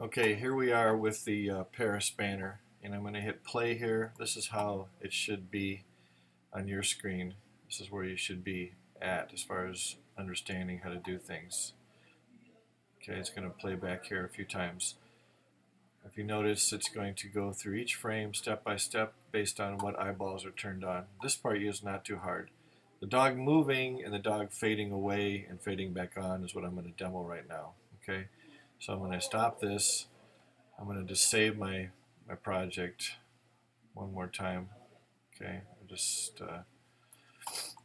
Okay, here we are with the Paris banner, and I'm going to hit play here. This is how it should be on your screen. This is where you should be at as far as understanding how to do things. Okay, it's going to play back here a few times. If you notice, it's going to go through each frame step by step based on what eyeballs are turned on. This part is not too hard. The dog moving and the dog fading away and fading back on is what I'm going to demo right now. Okay, so I'm going to stop this. I'm going to just save my project one more time. Okay, I'll just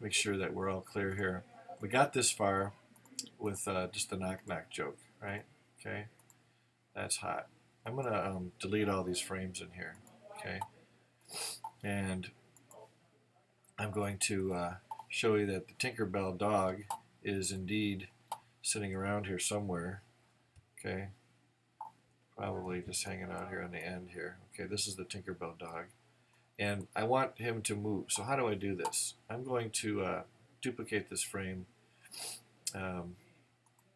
make sure that we're all clear here. We got this far with just the knock knock joke, right? Okay, that's hot. I'm going to delete all these frames in here, okay? And I'm going to show you that the Tinkerbell dog is indeed sitting around here somewhere, okay? Probably just hanging out here on the end here. Okay, this is the Tinkerbell dog. And I want him to move. So how do I do this? I'm going to duplicate this frame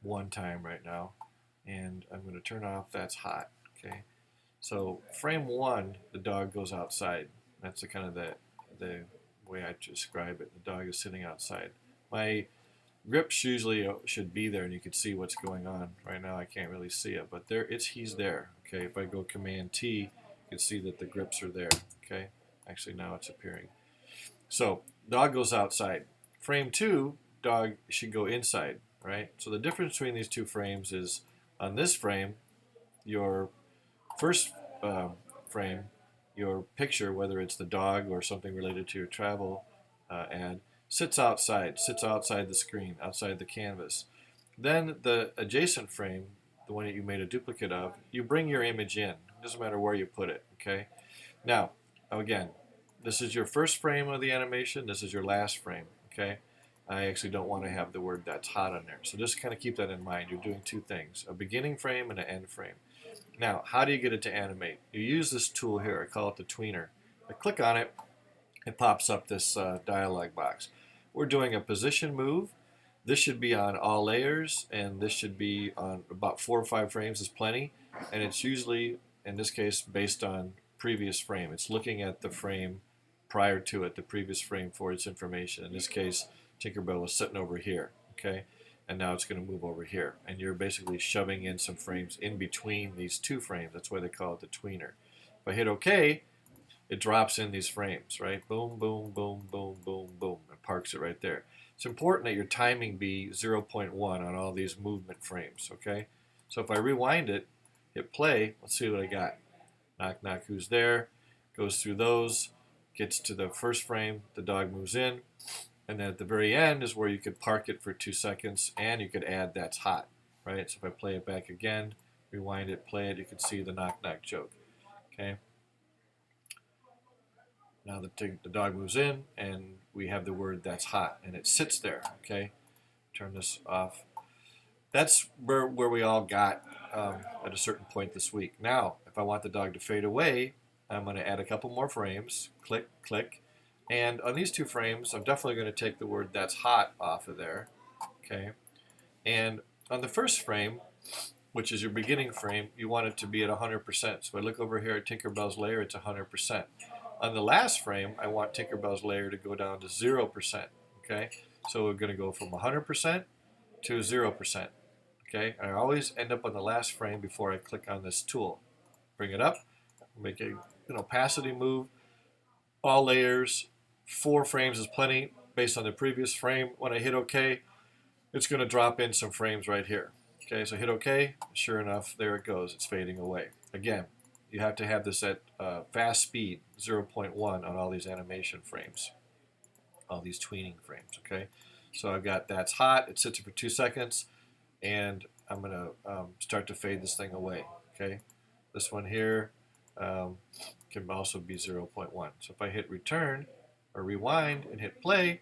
one time right now. And I'm going to turn off that's hot. Okay, so frame one, the dog goes outside. That's the kind of the way I describe it. The dog is sitting outside. My grips usually should be there, and you can see what's going on. Right now, I can't really see it, but he's there. Okay, if I go Command T, you can see that the grips are there. Okay, actually now it's appearing. So dog goes outside. Frame two, dog should go inside. Right. So the difference between these two frames is on this frame, your first frame, your picture, whether it's the dog or something related to your travel ad, sits outside the screen, outside the canvas. Then the adjacent frame, the one that you made a duplicate of, you bring your image in. It doesn't matter where you put it, okay? Now, again, this is your first frame of the animation. This is your last frame, okay? I actually don't want to have the word that's hot on there. So just kind of keep that in mind. You're doing two things, a beginning frame and an end frame. Now, how do you get it to animate? You use this tool here. I call it the tweener. I click on it, it pops up this dialog box. We're doing a position move. This should be on all layers, and this should be on about 4 or 5 frames is plenty. And it's usually, in this case, based on previous frame. It's looking at the frame prior to it, the previous frame for its information. In this case, Tinkerbell was sitting over here, okay? And now it's going to move over here. And you're basically shoving in some frames in between these two frames. That's why they call it the tweener. If I hit OK, it drops in these frames, right? Boom, boom, boom, boom, boom, boom. It parks it right there. It's important that your timing be 0.1 on all these movement frames, okay? So if I rewind it, hit play, let's see what I got. Knock, knock, who's there? Goes through those, gets to the first frame, the dog moves in, and then at the very end is where you could park it for 2 seconds, and you could add that's hot, right? So if I play it back again, rewind it, play it, you can see the knock knock joke, okay? Now the dog moves in, and we have the word that's hot, and it sits there, okay? Turn this off. That's where we all got at a certain point this week. Now, if I want the dog to fade away, I'm going to add a couple more frames, click, click, and on these 2 frames, I'm definitely going to take the word that's hot off of there, okay? And on the first frame, which is your beginning frame, you want it to be at 100%. So I look over here at Tinkerbell's layer, it's 100%. On the last frame, I want Tinkerbell's layer to go down to 0%, okay? So we're going to go from 100% to 0%, okay? And I always end up on the last frame before I click on this tool. Bring it up, make a opacity move, all layers, 4 frames is plenty based on the previous frame. When I hit OK, it's going to drop in some frames right here. Okay, so hit OK. Sure enough, there it goes. It's fading away. Again, you have to have this at fast speed, 0.1 on all these animation frames, all these tweening frames. Okay, so I've got that's hot. It sits for 2 seconds, and I'm going to start to fade this thing away. Okay, this one here can also be 0.1. So if I hit return or rewind and hit play,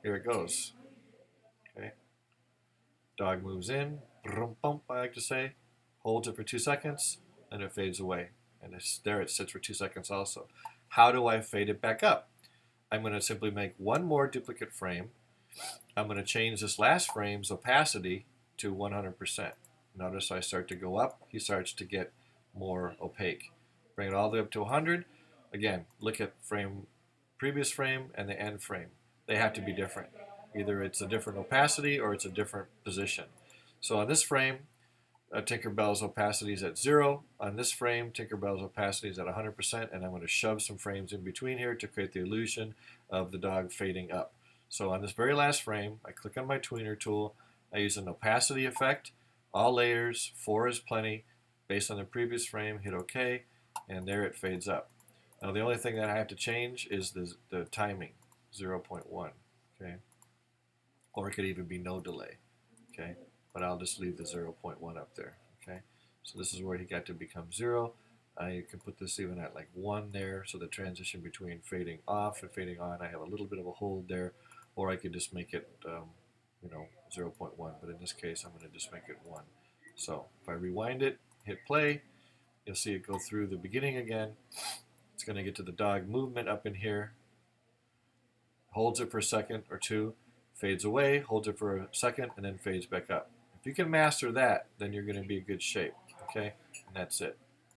here it goes. Okay, dog moves in, brum, bump, I like to say, holds it for 2 seconds, and it fades away. And there it sits for 2 seconds also. How do I fade it back up? I'm going to simply make one more duplicate frame. I'm going to change this last frame's opacity to 100%. Notice I start to go up. He starts to get more opaque. Bring it all the way up to 100. Again, look at previous frame and the end frame. They have to be different. Either it's a different opacity or it's a different position. So on this frame, Tinkerbell's opacity is at 0. On this frame, Tinkerbell's opacity is at 100%, and I'm going to shove some frames in between here to create the illusion of the dog fading up. So on this very last frame, I click on my tweener tool, I use an opacity effect, all layers, 4 is plenty, based on the previous frame, hit OK, and there it fades up. Now the only thing that I have to change is the timing, 0.1, okay? Or it could even be no delay, okay? But I'll just leave the 0.1 up there, okay? So this is where he got to become 0. I can put this even at like 1 there, so the transition between fading off and fading on, I have a little bit of a hold there, or I could just make it, 0.1, but in this case, I'm going to just make it 1. So if I rewind it, hit play, you'll see it go through the beginning again. It's going to get to the dog movement up in here, holds it for a second or two, fades away, holds it for a second, and then fades back up. If you can master that, then you're going to be in good shape, okay? And that's it.